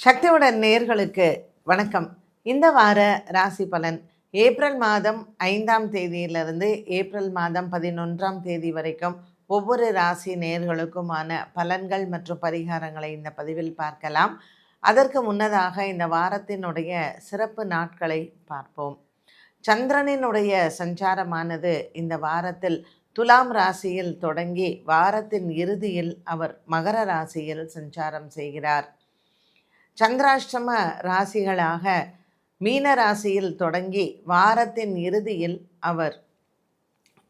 சக்தியுடன் நேர்களுக்கு வணக்கம். இந்த வார ராசி பலன் ஏப்ரல் மாதம் 5ஆம் தேதியிலிருந்து ஏப்ரல் மாதம் 11ஆம் தேதி வரைக்கும் ஒவ்வொரு ராசி நேர்களுக்குமான பலன்கள் மற்றும் பரிகாரங்களை இந்த பதிவில் பார்க்கலாம். அதற்கு முன்னதாக இந்த வாரத்தினுடைய சிறப்பு நாட்களை பார்ப்போம். சந்திரனினுடைய சஞ்சாரமானது இந்த வாரத்தில் துலாம் ராசியில் தொடங்கி வாரத்தின் இறுதியில் அவர் மகர ராசியில் சஞ்சாரம் செய்கிறார். சந்திராஷ்டம ராசிகளாக மீன ராசியில் தொடங்கி வாரத்தின் இறுதியில் அவர்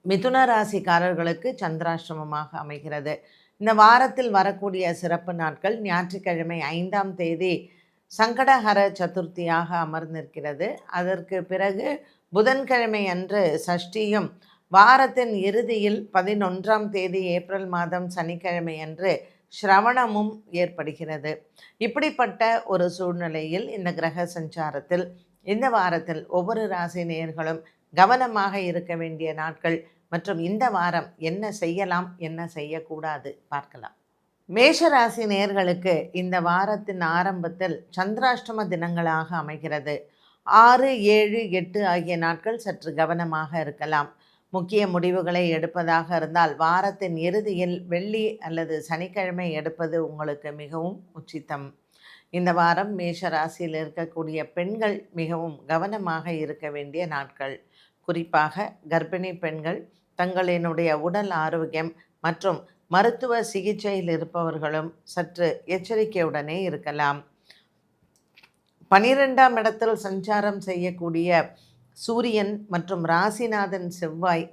மிதுன ராசிக்காரர்களுக்கு சந்திராஷ்டமமாக அமைகிறது. இந்த வாரத்தில் வரக்கூடிய சிறப்பு நாட்கள் ஞாயிற்றுக்கிழமை 5ஆம் தேதி சங்கடஹர சதுர்த்தியாக அமர்ந்திருக்கிறது. அதற்கு பிறகு புதன்கிழமை அன்று சஷ்டியும், வாரத்தின் இறுதியில் 11ஆம் தேதி ஏப்ரல் மாதம் சனிக்கிழமை அன்று சிரவணமும் ஏற்படுகிறது. இப்படிப்பட்ட ஒரு சூழ்நிலையில் இந்த கிரக சஞ்சாரத்தில் இந்த வாரத்தில் ஒவ்வொரு ராசி நேயர்களும் கவனமாக இருக்க வேண்டிய நாட்கள் மற்றும் இந்த வாரம் என்ன செய்யலாம் என்ன செய்யக்கூடாது பார்க்கலாம். மேஷ ராசி நேயர்களுக்கு இந்த வாரத்தின் ஆரம்பத்தில் சந்திராஷ்டம தினங்களாக அமைகிறது. 6, 7, 8 ஆகிய நாட்கள் சற்று கவனமாக இருக்கலாம். முக்கிய முடிவுகளை எடுப்பதாக இருந்தால் வாரத்தின் இறுதியில் வெள்ளி அல்லது சனிக்கிழமை எடுப்பது உங்களுக்கு மிகவும் உச்சிதம். இந்த வாரம் மேஷ ராசியில் இருக்கக்கூடிய பெண்கள் மிகவும் கவனமாக இருக்க வேண்டிய நாட்கள். குறிப்பாக கர்ப்பிணி பெண்கள், தங்களினுடைய உடல் ஆரோக்கியம் மற்றும் மருத்துவ சிகிச்சையில் இருப்பவர்களும் சற்று எச்சரிக்கையுடனே இருக்கலாம். 12ஆம் இடத்தில் சஞ்சாரம் செய்யக்கூடிய சூரியன் மற்றும் ராசிநாதன் செவ்வாய்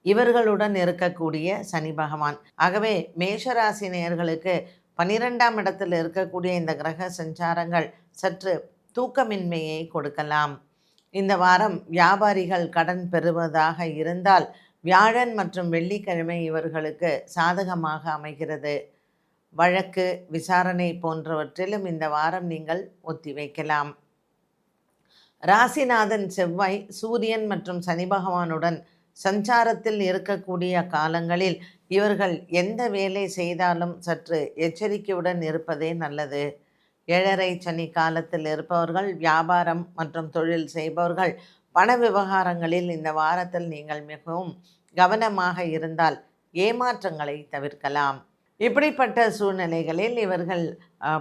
இவர்களுடன் இருக்கக்கூடிய சனி பகவான். ஆகவே மேஷராசி நேயர்களுக்கு 12ஆம் இடத்தில் இருக்கக்கூடிய இந்த கிரக சஞ்சாரங்கள் சற்று தூக்கமின்மையை கொடுக்கலாம். இந்த வாரம் வியாபாரிகள் கடன் பெறுவதாக இருந்தால் வியாழன் மற்றும் வெள்ளிக்கிழமை இவர்களுக்கு சாதகமாக அமைகிறது. வழக்கு விசாரணை போன்றவற்றிலும் இந்த வாரம் நீங்கள் ஒத்திவைக்கலாம். ராசிநாதன் செவ்வாய் சூரியன் மற்றும் சனி பகவானுடன் சஞ்சாரத்தில் இருக்கக்கூடிய காலங்களில் இவர்கள் எந்த வேலை செய்தாலும் சற்று எச்சரிக்கையுடன் இருப்பதே நல்லது. 7.5 சனி காலத்தில் இருப்பவர்கள், வியாபாரம் மற்றும் தொழில் செய்பவர்கள், பண விவகாரங்களில் இந்த வாரத்தில் நீங்கள் மிகவும் கவனமாக இருந்தால் ஏமாற்றங்களை தவிர்க்கலாம். இப்படிப்பட்ட சூழ்நிலைகளில் இவர்கள்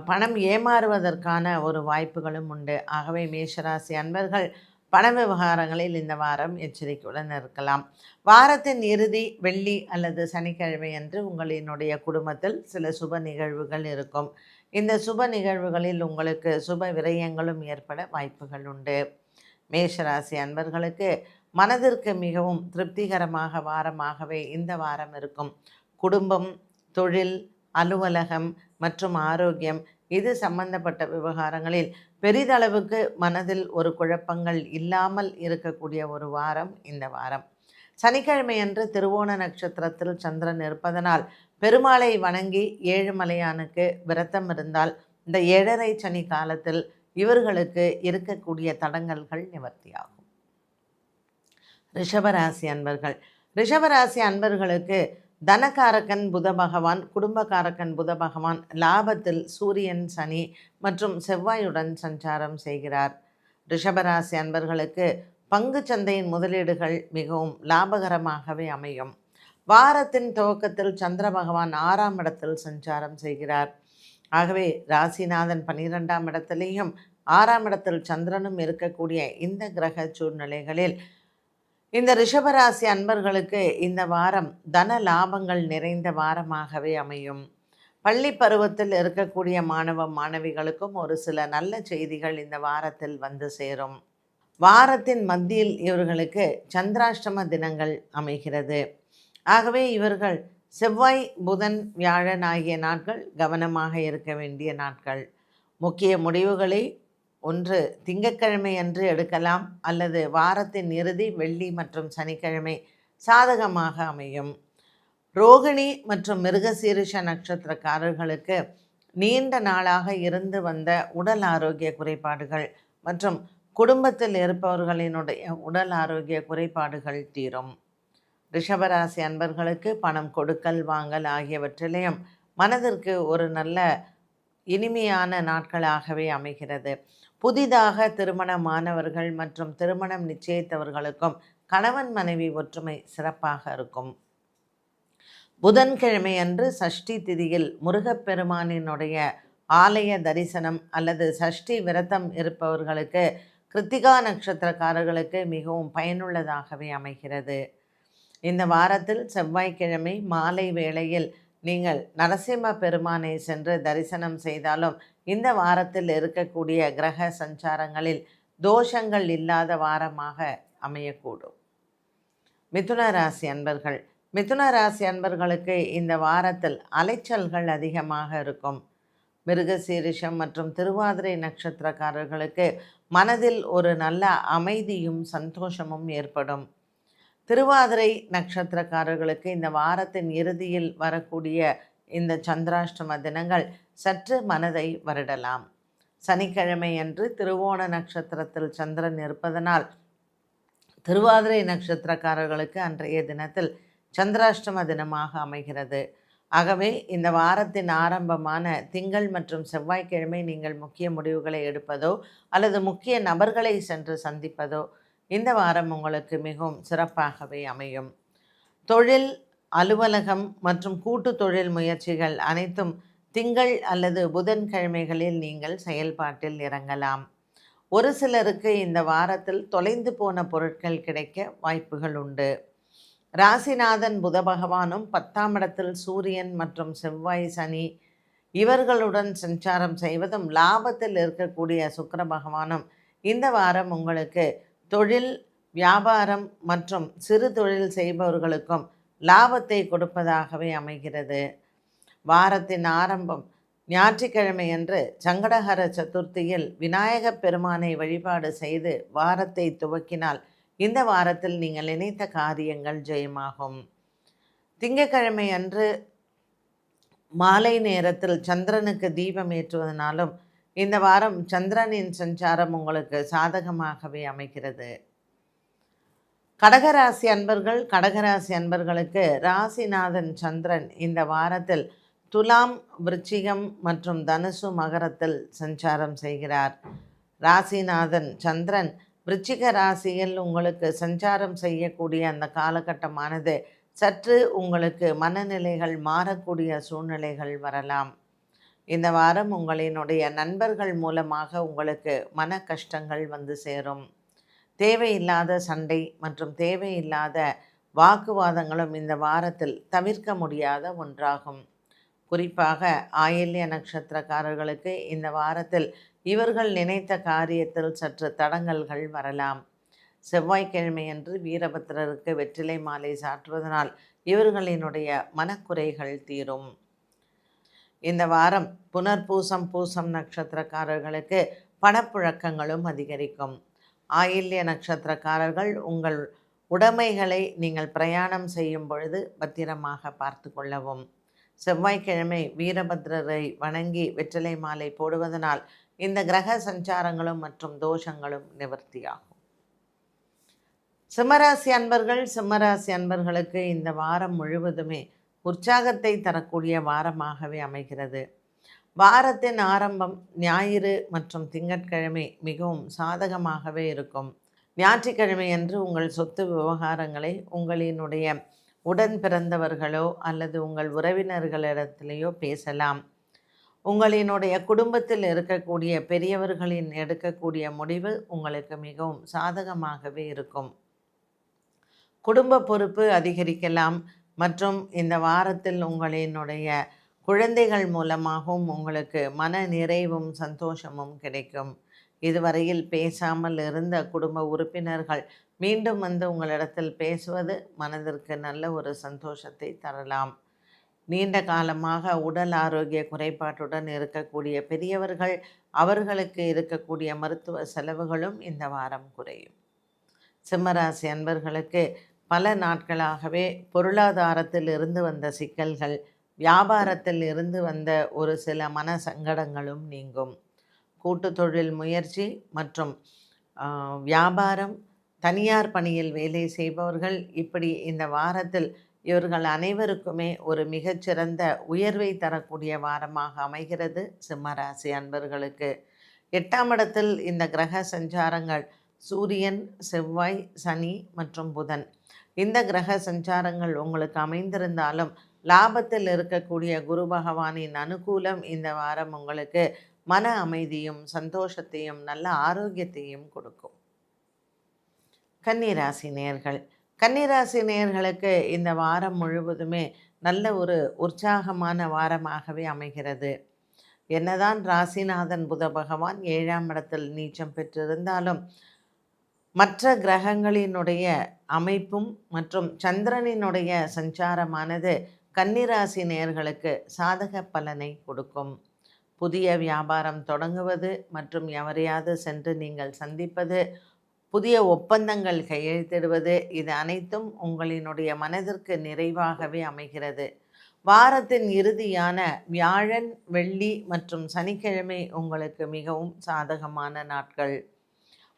பணம் ஏமாறுவதற்கான ஒரு வாய்ப்புகளும் உண்டு. ஆகவே மேஷராசி அன்பர்கள் பண விவகாரங்களில் இந்த வாரம் எச்சரிக்கையுடன் இருக்கலாம். வாரத்தின் இறுதி வெள்ளி அல்லது சனிக்கிழமை அன்று உங்களினுடைய குடும்பத்தில் சில சுப நிகழ்வுகள் இருக்கும். இந்த சுப நிகழ்வுகளில் உங்களுக்கு சுப விரயங்களும் ஏற்பட வாய்ப்புகள் உண்டு. மேஷராசி அன்பர்களுக்கு மனதிற்கு மிகவும் திருப்திகரமாக வாரமாகவே இந்த வாரம் இருக்கும். குடும்பம், தொழில், அலுவலகம் மற்றும் ஆரோக்கியம் இது சம்பந்தப்பட்ட விவகாரங்களில் பெரிதளவுக்கு மனதில் ஒரு குழப்பங்கள் இல்லாமல் இருக்கக்கூடிய ஒரு வாரம் இந்த வாரம். சனிக்கிழமை அன்று திருவோண நட்சத்திரத்தில் சந்திரன் இருப்பதனால் பெருமாளை வணங்கி ஏழுமலையானுக்கு விரதம் இருந்தால் இந்த 7.5 சனி காலத்தில் இவர்களுக்கு இருக்கக்கூடிய தடங்கல்கள் நிவர்த்தியாகும். ரிஷபராசி அன்பர்கள். ரிஷபராசி அன்பர்களுக்கு தனகாரகன் புத பகவான், குடும்பகாரகன் புத பகவான் லாபத்தில் சூரியன், சனி மற்றும் செவ்வாயுடன் சஞ்சாரம் செய்கிறார். ரிஷபராசி அன்பர்களுக்கு பங்கு சந்தையின் முதலீடுகள் மிகவும் லாபகரமாகவே அமையும். வாரத்தின் துவக்கத்தில் சந்திர பகவான் 6ஆம் இடத்தில் சஞ்சாரம் செய்கிறார். ஆகவே ராசிநாதன் 12ஆம் இடத்திலேயும் 6ஆம் இடத்தில் சந்திரனும் இருக்கக்கூடிய இந்த கிரக சூழ்நிலைகளில் இந்த ரிஷபராசி அன்பர்களுக்கு இந்த வாரம் தன லாபங்கள் நிறைந்த வாரமாகவே அமையும். பள்ளி பருவத்தில் இருக்கக்கூடிய மாணவ மாணவிகளுக்கும் ஒரு சில நல்ல செய்திகள் இந்த வாரத்தில் வந்து சேரும். வாரத்தின் மத்தியில் இவர்களுக்கு சந்திராஷ்டம தினங்கள் அமைகிறது. ஆகவே இவர்கள் செவ்வாய், புதன், வியாழன் ஆகிய நாட்கள் கவனமாக இருக்க வேண்டிய நாட்கள். முக்கிய முடிவுகளை ஒன்று திங்கட்கிழமை அன்று எடுக்கலாம் அல்லது வாரத்தின் இறுதி வெள்ளி மற்றும் சனிக்கிழமை சாதகமாக அமையும். ரோகிணி மற்றும் மிருகசீரிஷ நட்சத்திரக்காரர்களுக்கு நீண்ட நாளாக இருந்து வந்த உடல் ஆரோக்கிய குறைபாடுகள் மற்றும் குடும்பத்தில் இருப்பவர்களினுடைய உடல் ஆரோக்கிய குறைபாடுகள் தீரும். ரிஷபராசி அன்பர்களுக்கு பணம் கொடுக்கல் வாங்கல் ஆகியவற்றிலையும் மனதிற்கு ஒரு நல்ல இனிமையான நாட்களாகவே அமைகிறது. புதிதாக திருமணமானவர்கள் மற்றும் திருமணம் நிச்சயித்தவர்களுக்கும் கணவன் மனைவி ஒற்றுமை சிறப்பாக இருக்கும். புதன்கிழமை அன்று சஷ்டி திதியில் முருகப்பெருமானினுடைய ஆலய தரிசனம் அல்லது சஷ்டி விரதம் இருப்பவர்களுக்கு கிருத்திகா நட்சத்திரக்காரர்களுக்கு மிகவும் பயனுள்ளதாகவே அமைகிறது. இந்த வாரத்தில் செவ்வாய்க்கிழமை மாலை வேளையில் நீங்கள் நரசிம்ம பெருமானை சென்று தரிசனம் செய்தாலும் இந்த வாரத்தில் இருக்கக்கூடிய கிரக சஞ்சாரங்களில் தோஷங்கள் இல்லாத வாரமாக அமையக்கூடும். மிதுன ராசி அன்பர்கள், மிதுன ராசி அன்பர்களுக்கு இந்த வாரத்தில் அலைச்சல்கள் அதிகமாக இருக்கும். மிருகசீரிஷம் மற்றும் திருவாதிரை நட்சத்திரக்காரர்களுக்கு மனதில் ஒரு நல்ல அமைதியும் சந்தோஷமும் ஏற்படும். திருவாதிரை நட்சத்திரக்காரர்களுக்கு இந்த வாரத்தின் இறுதியில் வரக்கூடிய இந்த சந்திராஷ்டம தினங்கள் சற்று மனதை வருடலாம். சனிக்கிழமை அன்று திருவோண நட்சத்திரத்தில் சந்திரன் இருப்பதனால் திருவாதிரை நட்சத்திரக்காரர்களுக்கு அன்றைய தினத்தில் சந்திராஷ்டம தினமாக அமைகிறது. ஆகவே இந்த வாரத்தின் ஆரம்பமான திங்கள் மற்றும் செவ்வாய்க்கிழமை நீங்கள் முக்கிய முடிவுகளை எடுப்பதோ அல்லது முக்கிய நபர்களை சென்று சந்திப்பதோ இந்த வாரம் உங்களுக்கு மிகவும் சிறப்பாகவே அமையும். தொழில், அலுவலகம் மற்றும் கூட்டு தொழில் முயற்சிகள் அனைத்தும் திங்கள் அல்லது புதன்கிழமைகளில் நீங்கள் செயல்பாட்டில் இறங்கலாம். ஒரு சிலருக்கு இந்த வாரத்தில் தொலைந்து போன பொருட்கள் கிடைக்க வாய்ப்புகள் உண்டு. ராசிநாதன் புத பகவானும் 10ஆம் இடத்தில் சூரியன் மற்றும் செவ்வாய், சனி இவர்களுடன் சஞ்சாரம் செய்வதும் லாபத்தில் இருக்கக்கூடிய சுக்கிர பகவானும் இந்த வாரம் உங்களுக்கு தொழில், வியாபாரம் மற்றும் சிறு தொழில் செய்பவர்களுக்கும் லாபத்தை கொடுப்பதாகவே அமைகிறது. வாரத்தின் ஆரம்பம் ஞாயிற்றுக்கிழமை அன்று சங்கடஹர சதுர்த்தியில் விநாயகப் பெருமானை வழிபாடு செய்து வாரத்தை துவக்கினால் இந்த வாரத்தில் நீங்கள் நினைத்த காரியங்கள் ஜெயமாகும். திங்கட்கிழமை அன்று மாலை நேரத்தில் சந்திரனுக்கு தீபம் ஏற்றுவதனாலும் இந்த வாரம் சந்திரனின் சஞ்சாரம் உங்களுக்கு சாதகமாகவே அமைகிறது. கடகராசி அன்பர்கள், கடகராசி அன்பர்களுக்கு ராசிநாதன் சந்திரன் இந்த வாரத்தில் துலாம், விருச்சிகம் மற்றும் தனுசு மகரத்தில் சஞ்சாரம் செய்கிறார். ராசிநாதன் சந்திரன் விருச்சிக ராசியில் உங்களுக்கு சஞ்சாரம் செய்யக்கூடிய அந்த காலகட்டமானது சற்று உங்களுக்கு மனநிலைகள் மாறக்கூடிய சூழ்நிலைகள் வரலாம். இந்த வாரம் உங்களினுடைய நண்பர்கள் மூலமாக உங்களுக்கு மன கஷ்டங்கள் வந்து சேரும். தேவையில்லாத சண்டை மற்றும் தேவையில்லாத வாக்குவாதங்களும் இந்த வாரத்தில் தவிர்க்க முடியாத ஒன்றாகும். குறிப்பாக ஆயில்ய நட்சத்திரக்காரர்களுக்கு இந்த வாரத்தில் இவர்கள் நினைத்த காரியத்தில் சற்று தடங்கல்கள் வரலாம். செவ்வாய்க்கிழமையன்று வீரபத்திரருக்கு வெற்றிலை மாலை சாற்றுவதனால் இவர்களினுடைய மனக்குறைகள் தீரும். இந்த வாரம் புனர்பூசம், பூசம் நட்சத்திரக்காரர்களுக்கு பணப்புழக்கங்களும் அதிகரிக்கும். ஆயில்ய நட்சத்திரக்காரர்கள் உங்கள் உடைமைகளை நீங்கள் பிரயாணம் செய்யும் பொழுது பத்திரமாக பார்த்து கொள்ளவும். செவ்வாய்க்கிழமை வீரபத்ரரை வணங்கி வெற்றிலை மாலை போடுவதனால் இந்த கிரக சஞ்சாரங்களும் மற்றும் தோஷங்களும் நிவர்த்தியாகும். சிம்மராசி அன்பர்கள், சிம்மராசி அன்பர்களுக்கு இந்த வாரம் முழுவதுமே உற்சாகத்தை தரக்கூடிய வாரமாகவே அமைகிறது. வாரத்தின் ஆரம்பம் ஞாயிறு மற்றும் திங்கட்கிழமை மிகவும் சாதகமாகவே இருக்கும். ஞாயிற்றுக்கிழமை அன்று உங்கள் சொத்து விவகாரங்களை உங்களினுடைய உடன் பிறந்தவர்களோ அல்லது உங்கள் உறவினர்களிடத்திலேயோ பேசலாம். உங்களினுடைய குடும்பத்தில் இருக்கக்கூடிய பெரியவர்களின் எடுக்கக்கூடிய முடிவு உங்களுக்கு மிகவும் சாதகமாகவே இருக்கும். குடும்ப பொறுப்பு அதிகரிக்கலாம் மற்றும் இந்த வாரத்தில் உங்களினுடைய குழந்தைகள் மூலமாகவும் உங்களுக்கு மன நிறைவும் சந்தோஷமும் கிடைக்கும். இதுவரையில் பேசாமல் இருந்த குடும்ப உறுப்பினர்கள் மீண்டும் வந்து உங்களிடத்தில் பேசுவது மனதிற்கு நல்ல ஒரு சந்தோஷத்தை தரலாம். நீண்ட காலமாக உடல் ஆரோக்கிய குறைபாட்டுடன் இருக்கக்கூடிய பெரியவர்கள், அவர்களுக்கு இருக்கக்கூடிய மருத்துவ செலவுகளும் இந்த வாரம் குறையும். சிம்மராசி அன்பர்களுக்கு பல நாட்களாகவே பொருளாதாரத்தில் இருந்து வந்த சிக்கல்கள், வியாபாரத்தில் இருந்து வந்த ஒரு சில மன சங்கடங்களும் நீங்கும். கூட்டு தொழில் முயற்சி மற்றும் வியாபாரம், தனியார் பணியில் வேலை செய்பவர்கள் இப்படி இந்த வாரத்தில் இவர்கள் அனைவருக்குமே ஒரு மிகச்சிறந்த உயர்வை தரக்கூடிய வாரமாக அமைகிறது சிம்ம ராசி அன்பர்களுக்கு. 8ஆம் இடத்தில் இந்த கிரக சஞ்சாரங்கள் சூரியன், செவ்வாய், சனி மற்றும் புதன், இந்த கிரக சஞ்சாரங்கள் உங்களுக்கு அமைந்திருந்தாலும் லாபத்தில் இருக்கக்கூடிய குரு பகவானின் அனுகூலம் இந்த வாரம் உங்களுக்கு மன அமைதியும் சந்தோஷத்தையும் நல்ல ஆரோக்கியத்தையும் கொடுக்கும். கன்னிராசி நேயர்கள், கன்னிராசி நேயர்களுக்கு இந்த வாரம் முழுவதுமே நல்ல ஒரு உற்சாகமான வாரமாகவே அமைகிறது. என்னதான் ராசிநாதன் புத பகவான் 7ஆம் இடத்தில் நீச்சம் பெற்றிருந்தாலும் மற்ற கிரகங்களினுடைய அமைப்பும் மற்றும் சந்திரனினுடைய சஞ்சாரமானது கன்னிராசி நேயர்களுக்கு சாதக பலனை கொடுக்கும். புதிய வியாபாரம் தொடங்குவது மற்றும் எவரையாவது சென்று நீங்கள் சந்திப்பது, புதிய ஒப்பந்தங்கள் கையெழுத்திடுவது, இது அனைத்தும் உங்களினுடைய மனதிற்கு நிறைவாகவே அமைகிறது. வாரத்தின் இறுதியான வியாழன், வெள்ளி மற்றும் சனிக்கிழமை உங்களுக்கு மிகவும் சாதகமான நாட்கள்.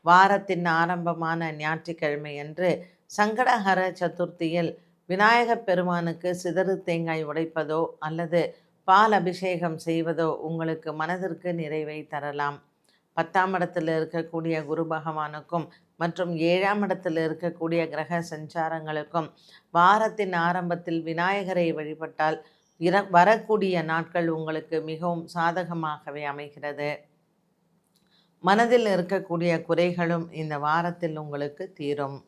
வாரத்தின் ஆரம்பமான ஞாயிற்றுக்கிழமை அன்று சங்கடஹர சதுர்த்தியில் விநாயகப் பெருமானுக்கு சிதறு தேங்காய் உடைப்பதோ அல்லது பால் அபிஷேகம் செய்வதோ உங்களுக்கு மனதிற்கு நிறைவை தரலாம். 10ஆம் இடத்தில் இருக்கக்கூடிய குரு பகவானுக்கும் மற்றும் 7ஆம் இடத்தில் இருக்கக்கூடிய கிரக சஞ்சாரங்களுக்கும் வாரத்தின் ஆரம்பத்தில் விநாயகரை வழிபட்டால் வரக்கூடிய நாட்கள் உங்களுக்கு மிகவும் சாதகமாகவே அமைகிறது. மனதில் இருக்கக்கூடிய குறைகளும் இந்த வாரத்தில் உங்களுக்கு தீரும்.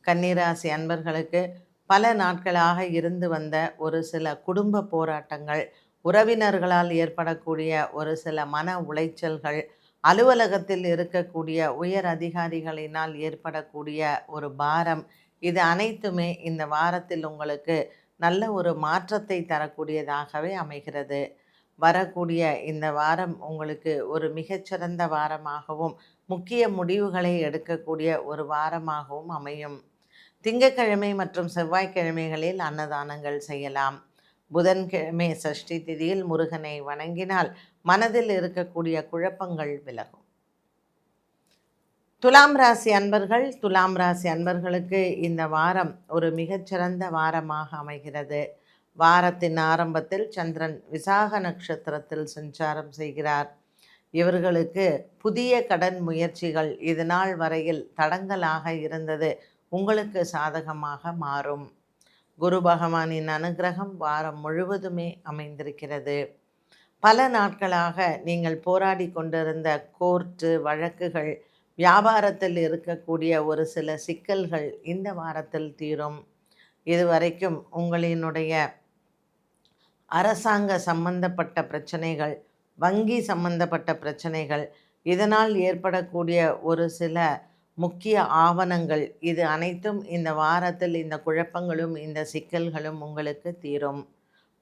கன்னிராசி அன்பர்களுக்கு பல நாட்களாக இருந்து வந்த ஒரு சில குடும்ப போராட்டங்கள், உறவினர்களால் ஏற்படக்கூடிய ஒரு சில மன உளைச்சல்கள், அலுவலகத்தில் இருக்கக்கூடிய உயர் அதிகாரிகளினால் ஏற்படக்கூடிய ஒரு பாரம், இது அனைத்துமே இந்த வாரத்தில் உங்களுக்கு நல்ல ஒரு மாற்றத்தை தரக்கூடியதாகவே அமைகிறது. வரக்கூடிய இந்த வாரம் உங்களுக்கு ஒரு மிகச்சிறந்த வாரமாகவும் முக்கிய முடிவுகளை எடுக்கக்கூடிய ஒரு வாரமாகவும் அமையும். திங்கட்கிழமை மற்றும் செவ்வாய்க்கிழமைகளில் அன்னதானங்கள் செய்யலாம். புதன்கிழமை சஷ்டி திதியில் முருகனை வணங்கினால் மனதில் இருக்கக்கூடிய குழப்பங்கள் விலகும். துலாம் ராசி அன்பர்கள், துலாம் ராசி அன்பர்களுக்கு இந்த வாரம் ஒரு மிகச்சிறந்த வாரமாக அமைகிறது. வாரத்தின் ஆரம்பத்தில் சந்திரன் விசாக நட்சத்திரத்தில் சஞ்சாரம் செய்கிறார். இவர்களுக்கு புதிய கடன் முயற்சிகள் இது நாள் வரையில் தடங்கலாக இருந்தது உங்களுக்கு சாதகமாக மாறும். குரு பகவானின் அனுகிரகம் வாரம் முழுவதுமே அமைந்திருக்கிறது. பல நாட்களாக நீங்கள் போராடி கொண்டிருந்த கோர்ட்டு வழக்குகள், வியாபாரத்தில் இருக்கக்கூடிய ஒரு சில சிக்கல்கள் இந்த வாரத்தில் தீரும். இதுவரைக்கும் உங்களினுடைய அரசாங்க சம்பந்தப்பட்ட பிரச்சனைகள், வங்கி சம்பந்தப்பட்ட பிரச்சனைகள், இதனால் ஏற்படக்கூடிய ஒரு சில முக்கிய ஆவணங்கள், இது அனைத்தும் இந்த வாரத்தில் இந்த குழப்பங்களும் இந்த சிக்கல்களும் உங்களுக்கு தீரும்.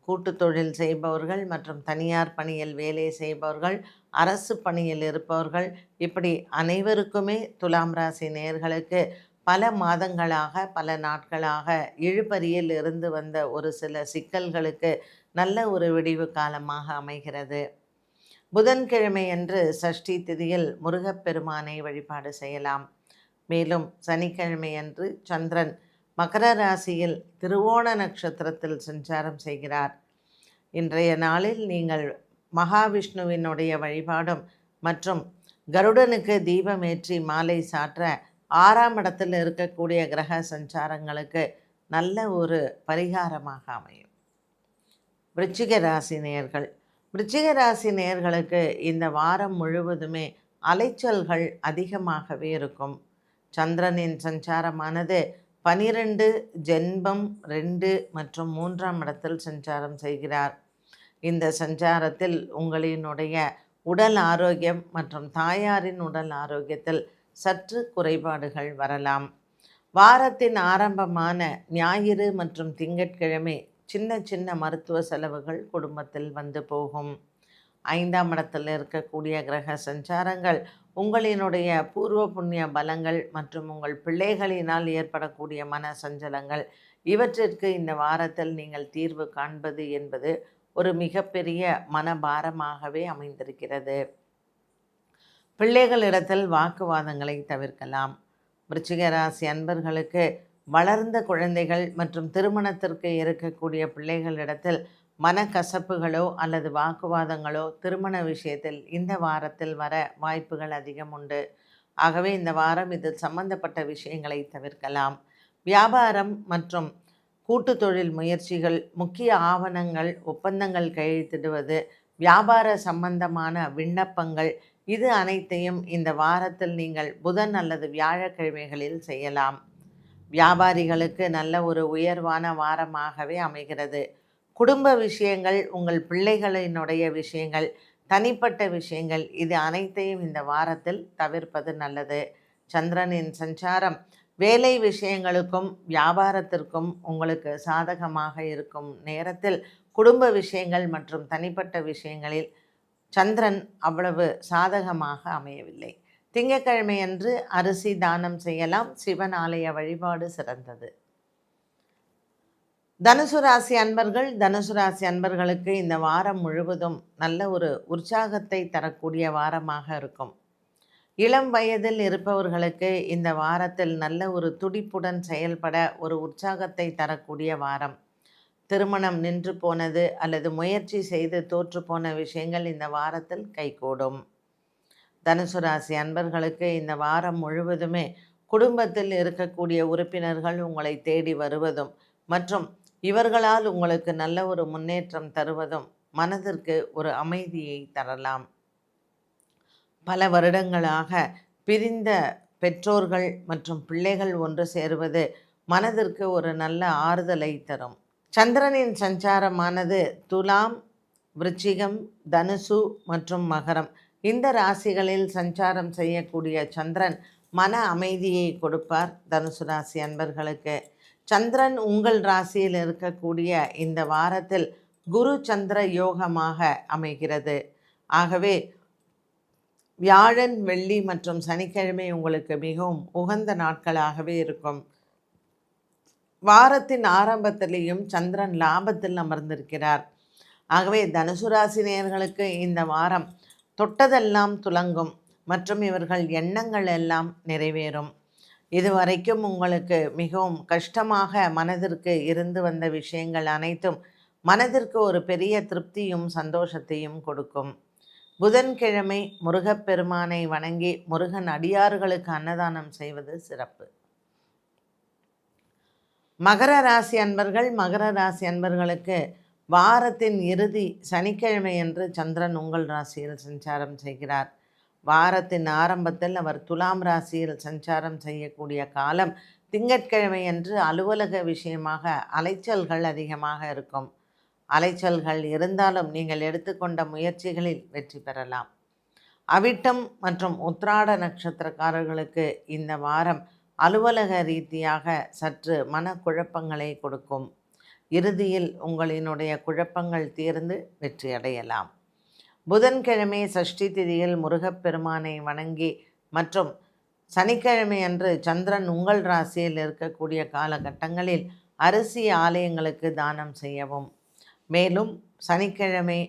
கூட்டு தொழில் செய்பவர்கள் மற்றும் தனியார் பணியில் வேலை செய்பவர்கள், அரசு பணியில் இருப்பவர்கள், இப்படி அனைவருக்குமே துலாம் ராசி நேயர்களுக்கு பல மாதங்களாக பல நாட்களாக இழுபறியில் இருந்து வந்த ஒரு சில சிக்கல்களுக்கு நல்ல ஒரு விடிவு காலமாக அமைகிறது. புதன்கிழமை அன்று சஷ்டி திதியில் முருகப்பெருமானை வழிபாடு செய்யலாம். மேலும் சனிக்கிழமை அன்று சந்திரன் மகர ராசியில் திருவோண நட்சத்திரத்தில் சஞ்சாரம் செய்கிறார். இன்றைய நாளில் நீங்கள் மகாவிஷ்ணுவினுடைய வழிபாடும் மற்றும் கருடனுக்கு தீபமேற்றி மாலை சாற்ற 6ஆம் இடத்தில் இருக்கக்கூடிய கிரக சஞ்சாரங்களுக்கு நல்ல ஒரு பரிகாரமாக அமையும். விருச்சிக ராசி நேயர்கள், விருச்சிக ராசி நேயர்களுக்கு இந்த வாரம் முழுவதுமே அலைச்சல்கள் அதிகமாகவே இருக்கும். சந்திரனின் சஞ்சாரமானது 12 ஜென்மம் 2 மற்றும் 3ஆம் இடத்தில் சஞ்சாரம் செய்கிறார். இந்த சஞ்சாரத்தில் உங்களினுடைய உடல் ஆரோக்கியம் மற்றும் தாயாரின் உடல் ஆரோக்கியத்தில் சற்று குறைபாடுகள் வரலாம். வாரத்தின் ஆரம்பமான ஞாயிறு மற்றும் திங்கட்கிழமை சின்ன சின்ன மருத்துவ செலவுகள் குடும்பத்தில் வந்து போகும். 5ஆம் இடத்தில் இருக்கக்கூடிய கிரக சஞ்சாரங்கள் உங்களினுடைய பூர்வ புண்ணிய பலங்கள் மற்றும் உங்கள் பிள்ளைகளினால் ஏற்படக்கூடிய மன சஞ்சலங்கள், இவற்றிற்கு இந்த வாரத்தில் நீங்கள் தீர்வு காண்பது என்பது ஒரு மிகப்பெரிய மனபாரமாகவே அமைந்திருக்கிறது. பிள்ளைகளிடத்தில் வாக்குவாதங்களை தவிர்க்கலாம். விருச்சிக ராசி அன்பர்களுக்கு வளர்ந்த குழந்தைகள் மற்றும் திருமணத்திற்கு இருக்கக்கூடிய பிள்ளைகளிடத்தில் மனக்கசப்புகளோ அல்லது வாக்குவாதங்களோ திருமண விஷயத்தில் இந்த வாரத்தில் வர வாய்ப்புகள் அதிகம் உண்டு. ஆகவே இந்த வாரம் இதில் சம்பந்தப்பட்ட விஷயங்களை தவிர்க்கலாம். வியாபாரம் மற்றும் கூட்டு தொழில் முயற்சிகள், முக்கிய ஆவணங்கள், ஒப்பந்தங்கள் கையெழுத்திடுவது, வியாபார சம்பந்தமான விண்ணப்பங்கள், இது அனைத்தையும் இந்த வாரத்தில் நீங்கள் புதன் அல்லது வியாழக்கிழமைகளில் செய்யலாம். வியாபாரிகளுக்கு நல்ல ஒரு உயர்வான வாரமாகவே அமைகிறது. குடும்ப விஷயங்கள், உங்கள் பிள்ளைகளினுடைய விஷயங்கள், தனிப்பட்ட விஷயங்கள், இது அனைத்தையும் இந்த வாரத்தில் தவிர்ப்பது நல்லது. சந்திரனின் சஞ்சாரம் வேலை விஷயங்களுக்கும் வியாபாரத்திற்கும் உங்களுக்கு சாதகமாக இருக்கும் நேரத்தில் குடும்ப விஷயங்கள் மற்றும் தனிப்பட்ட விஷயங்களில் சந்திரன் அவ்வளவு சாதகமாக அமையவில்லை. திங்கட்கிழமை அன்று அரிசி தானம் செய்யலாம். சிவன் ஆலய வழிபாடு சிறந்தது. தனுசு ராசி அன்பர்களுக்கு இந்த வாரம் முழுவதும் நல்ல ஒரு உற்சாகத்தை தரக்கூடிய வாரமாக இருக்கும். இளம் வயதில் இருப்பவர்களுக்கு இந்த வாரத்தில் நல்ல ஒரு துடிப்புடன் செயல்பட ஒரு உற்சாகத்தை தரக்கூடிய வாரம். திருமணம் நின்று போனது அல்லது முயற்சி செய்து தோற்று போன விஷயங்கள் இந்த வாரத்தில் கைகூடும். தனுசு ராசி அன்பர்களுக்கு இந்த வாரம் முழுவதுமே குடும்பத்தில் இருக்கக்கூடிய உறுப்பினர்கள் உங்களை தேடி வருவதும் மற்றும் இவர்களால் உங்களுக்கு நல்ல ஒரு முன்னேற்றம் தருவதும் மனதிற்கு ஒரு அமைதியை தரலாம். பல வருடங்களாக பிரிந்த பெற்றோர்கள் மற்றும் பிள்ளைகள் ஒன்று சேருவது மனதிற்கு ஒரு நல்ல ஆறுதலை தரும். சந்திரனின் சஞ்சாரமானது துலாம், விருச்சிகம், தனுசு மற்றும் மகரம், இந்த ராசிகளில் சஞ்சாரம் செய்யக்கூடிய சந்திரன் மன அமைதியை கொடுப்பார் தனுசு ராசி அன்பர்களுக்கு. சந்திரன் உங்கள் ராசியில் இருக்கக்கூடிய இந்த வாரத்தில் குரு சந்திர யோகமாக அமைகிறது. ஆகவே வியாழன், வெள்ளி மற்றும் சனிக்கிழமை உங்களுக்கு மிகவும் உகந்த நாட்களாகவே இருக்கும். வாரத்தின் ஆரம்பத்திலேயும் சந்திரன் லாபத்தில் அமர்ந்திருக்கிறார். ஆகவே தனுசு ராசி நேயர்களுக்கு இந்த வாரம் தொட்டதெல்லாம் துலங்கும் மற்றும் இவர்கள் எண்ணங்கள் எல்லாம் நிறைவேறும். இதுவரைக்கும் உங்களுக்கு மிகவும் கஷ்டமாக மனதிற்கு இருந்து வந்த விஷயங்கள் அனைத்தும் மனதிற்கு ஒரு பெரிய திருப்தியும் சந்தோஷத்தையும் கொடுக்கும். புதன்கிழமை முருகப்பெருமானை வணங்கி முருகன் அடியார்களுக்கு அன்னதானம் செய்வது சிறப்பு. மகர ராசி அன்பர்களுக்கு வாரத்தின் இறுதி சனிக்கிழமை என்று சந்திரன் உங்கள் ராசியில் சஞ்சாரம் செய்கிறார். வாரத்தின் ஆரம்பத்தில் அவர் துலாம் ராசியில் சஞ்சாரம் செய்யக்கூடிய காலம் திங்கட்கிழமை என்று அலுவலக விஷயமாக அலைச்சல்கள் அதிகமாக இருக்கும். அலைச்சல்கள் இருந்தாலும் நீங்கள் எடுத்துக்கொண்ட முயற்சிகளில் வெற்றி பெறலாம். அவிட்டம் மற்றும் உத்திராட நட்சத்திரக்காரர்களுக்கு இந்த வாரம் அலுவலக ரீதியாக சற்று மனக்குழப்பங்களை கொடுக்கும். இறுதியில் உங்களினுடைய குழப்பங்கள் தீர்ந்து வெற்றியடையலாம். புதன்கிழமை சஷ்டி திதியில் முருகப்பெருமானை வணங்கி மற்றும் சனிக்கிழமை அன்று சந்திரன் உங்கள் ராசியில் இருக்கக்கூடிய காலகட்டங்களில் அரிசி ஆலயங்களுக்கு தானம் செய்யவும். மேலும் சனிக்கிழமை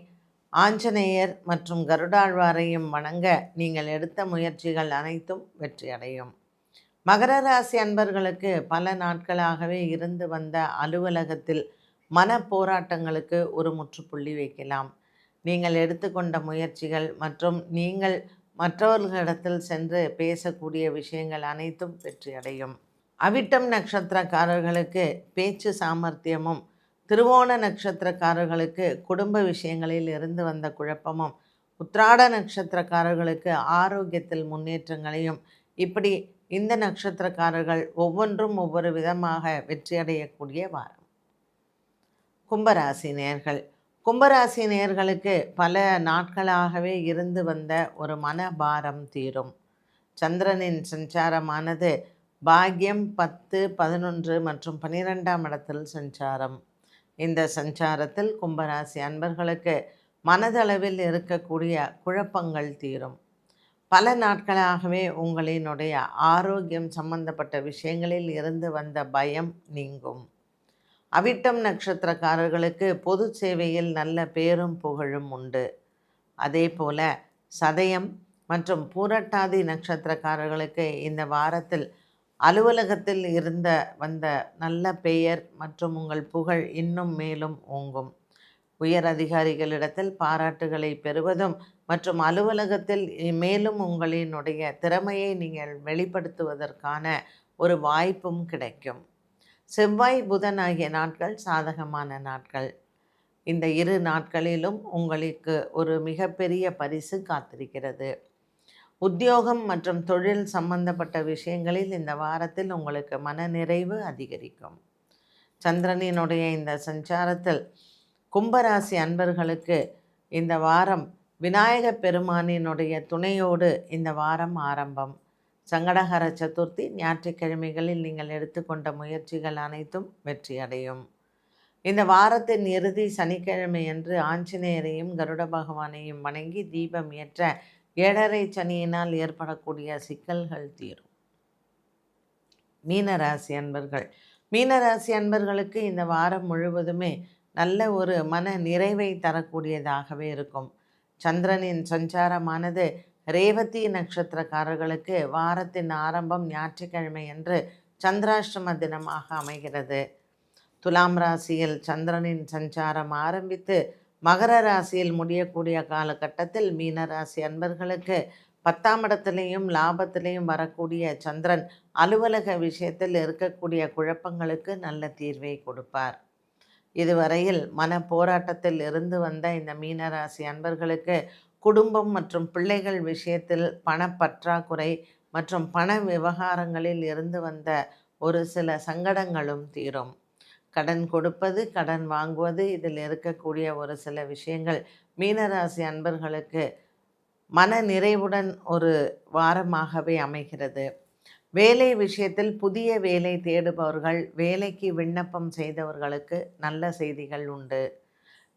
ஆஞ்சநேயர் மற்றும் கருடாழ்வாரையும் வணங்க நீங்கள் எடுத்த முயற்சிகள் அனைத்தும் வெற்றியடையும். மகர ராசி அன்பர்களுக்கு பல நாட்களாகவே இருந்து வந்த அலுவலகத்தில் மன போராட்டங்களுக்கு ஒரு முற்றுப்புள்ளி வைக்கலாம். நீங்கள் எடுத்துக்கொண்ட முயற்சிகள் மற்றும் நீங்கள் மற்றவர்களிடத்தில் சென்று பேசக்கூடிய விஷயங்கள் அனைத்தும் வெற்றியடையும். அவிட்டம் நட்சத்திரக்காரர்களுக்கு பேச்சு சாமர்த்தியமும், திருவோண நட்சத்திரக்காரர்களுக்கு குடும்ப விஷயங்களில் இருந்து வந்த குழப்பமும், உத்திராட நட்சத்திரக்காரர்களுக்கு ஆரோக்கியத்தில் முன்னேற்றங்களையும், இப்படி இந்த நட்சத்திரக்காரர்கள் ஒவ்வொன்றும் ஒவ்வொரு விதமாக வெற்றியடையக்கூடிய வாரம். கும்பராசி நேயர்களுக்கு பல நாட்களாகவே இருந்து வந்த ஒரு மனபாரம் தீரும். சந்திரனின் சஞ்சாரமானது பாக்யம் 10, 11 மற்றும் 12ஆம் இடத்தில் சஞ்சாரம். இந்த சஞ்சாரத்தில் கும்பராசி அன்பர்களுக்கு மனதளவில் இருக்கக்கூடிய குழப்பங்கள் தீரும். பல நாட்களாகவே உங்களினுடைய ஆரோக்கியம் சம்பந்தப்பட்ட விஷயங்களில் இருந்து வந்த பயம் நீங்கும். அவிட்டம் நட்சத்திரக்காரர்களுக்கு பொது சேவையில் நல்ல பேரும் புகழும் உண்டு. அதே போல சதயம் மற்றும் பூரட்டாதி நட்சத்திரக்காரர்களுக்கு இந்த வாரத்தில் அலுவலகத்தில் வந்த நல்ல பெயர் மற்றும் உங்கள் புகழ் இன்னும் மேலும் ஓங்கும். உயர் அதிகாரிகளிடத்தில் பாராட்டுகளை பெறுவதும் மற்றும் அலுவலகத்தில் மேலும் உங்களினுடைய திறமையை நீங்கள் வெளிப்படுத்துவதற்கான ஒரு வாய்ப்பும் கிடைக்கும். செவ்வாய் புதன் ஆகிய நாட்கள் சாதகமான நாட்கள். இந்த 2 நாட்களிலும் உங்களுக்கு ஒரு மிகப்பெரிய பரிசு காத்திருக்கிறது. உத்தியோகம் மற்றும் தொழில் சம்பந்தப்பட்ட விஷயங்களில் இந்த வாரத்தில் உங்களுக்கு மனநிறைவு அதிகரிக்கும். சந்திரனினுடைய இந்த சஞ்சாரத்தில் கும்பராசி அன்பர்களுக்கு இந்த வாரம் விநாயகப் பெருமானினுடைய துணையோடு இந்த வாரம் ஆரம்பம். சங்கடஹர சதுர்த்தி ஞாயிற்றுக்கிழமைகளில் நீங்கள் எடுத்துக்கொண்ட முயற்சிகள் அனைத்தும் வெற்றியடையும். இந்த வாரத்தின் இறுதி சனிக்கிழமை அன்று ஆஞ்சநேயரையும் கருட பகவானையும் வணங்கி தீபம் ஏற்ற 7.5 சனியினால் ஏற்படக்கூடிய சிக்கல்கள் தீரும். மீனராசி அன்பர்கள். மீனராசி அன்பர்களுக்கு இந்த வாரம் முழுவதுமே நல்ல ஒரு மன நிறைவை தரக்கூடியதாகவே இருக்கும். சந்திரனின் சஞ்சாரமானது ரேவதி நட்சத்திரக்காரர்களுக்கு வாரத்தின் ஆரம்பம் ஞாயிற்றுக்கிழமை அன்று சந்திராஷ்டம தினமாக அமைகிறது. துலாம் ராசியில் சந்திரனின் சஞ்சாரம் ஆரம்பித்து மகர ராசியில் முடியக்கூடிய காலகட்டத்தில் மீனராசி அன்பர்களுக்கு 10ஆம் இடத்துலையும் லாபத்திலையும் வரக்கூடிய சந்திரன் அலுவலக விஷயத்தில் இருக்கக்கூடிய குழப்பங்களுக்கு நல்ல தீர்வை கொடுப்பார். இதுவரையில் மன போராட்டத்தில் இருந்து வந்த இந்த மீனராசி அன்பர்களுக்கு குடும்பம் மற்றும் பிள்ளைகள் விஷயத்தில் பணப்பற்றாக்குறை மற்றும் பண விவகாரங்களில் இருந்து வந்த ஒரு சில சங்கடங்களும் தீரும். கடன் கொடுப்பது, கடன் வாங்குவது, இதில் இருக்கக்கூடிய ஒரு சில விஷயங்கள் மீனராசி அன்பர்களுக்கு மன நிறைவுடன் ஒரு வாரமாகவே அமைகிறது. வேலை விஷயத்தில் புதிய வேலை தேடுபவர்கள், வேலைக்கு விண்ணப்பம் செய்தவர்களுக்கு நல்ல செய்திகள் உண்டு.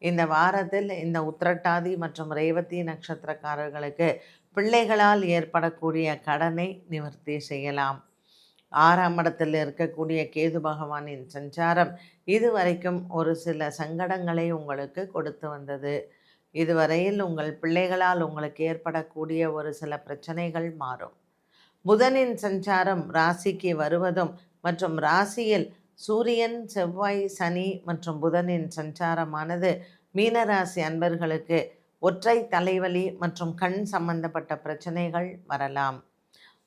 இந்த வாரத்தில் இந்த உத்திரட்டாதி மற்றும் ரேவதி நட்சத்திரக்காரர்களுக்கு பிள்ளைகளால் ஏற்படக்கூடிய கடனை நிவர்த்தி செய்யலாம். 6ஆம் இடத்தில் இருக்கக்கூடிய கேது பகவானின் சஞ்சாரம் இதுவரைக்கும் ஒரு சில சங்கடங்களை உங்களுக்கு கொடுத்து வந்தது. இதுவரையில் உங்கள் பிள்ளைகளால் உங்களுக்கு ஏற்படக்கூடிய ஒரு சில பிரச்சனைகள் மாறும். புதனின் சஞ்சாரம் ராசிக்கு வருவதும் மற்றும் ராசியில் சூரியன், செவ்வாய், சனி மற்றும் புதனின் சஞ்சாரமானது மீனராசி அன்பர்களுக்கு ஒற்றை தலைவலி மற்றும் கண் சம்பந்தப்பட்ட பிரச்சனைகள் வரலாம்.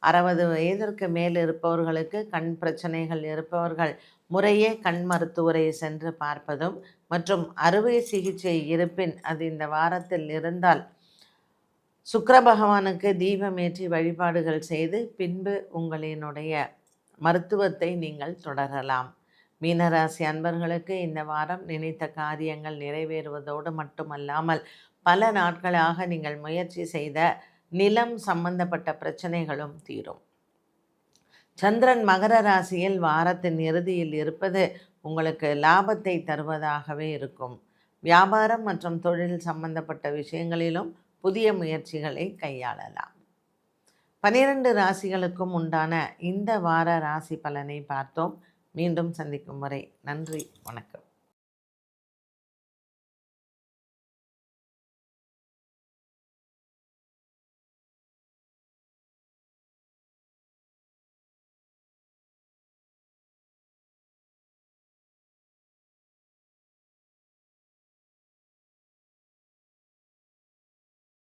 60 வயதிற்கு மேல் இருப்பவர்களுக்கு கண் பிரச்சனைகள் இருப்பவர்கள் முறையே கண் மருத்துவரை சென்று பார்ப்பதும் மற்றும் அறுவை சிகிச்சை இருப்பின் அது இந்த வாரத்தில் இருந்தால் சுக்கிர பகவானுக்கு தீபமேற்றி வழிபாடுகள் செய்து பின்பு உங்களினுடைய மருத்துவத்தை நீங்கள் தொடரலாம். மீனராசி அன்பர்களுக்கு இந்த வாரம் நினைத்த காரியங்கள் நிறைவேறுவதோடு மட்டுமல்லாமல் பல நாட்களாக நீங்கள் முயற்சி செய்த நிலம் சம்பந்தப்பட்ட பிரச்சனைகளும் தீரும். சந்திரன் மகர ராசியில் வாரத்தின் இறுதியில் இருப்பது உங்களுக்கு லாபத்தை தருவதாகவே இருக்கும். வியாபாரம் மற்றும் தொழில் சம்பந்தப்பட்ட விஷயங்களிலும் புதிய முயற்சிகளை கையாளலாம். 12 ராசிகளுக்கும் உண்டான இந்த வார ராசி பலனை பார்த்தோம். மீண்டும் சந்திக்கும் வரை நன்றி, வணக்கம்.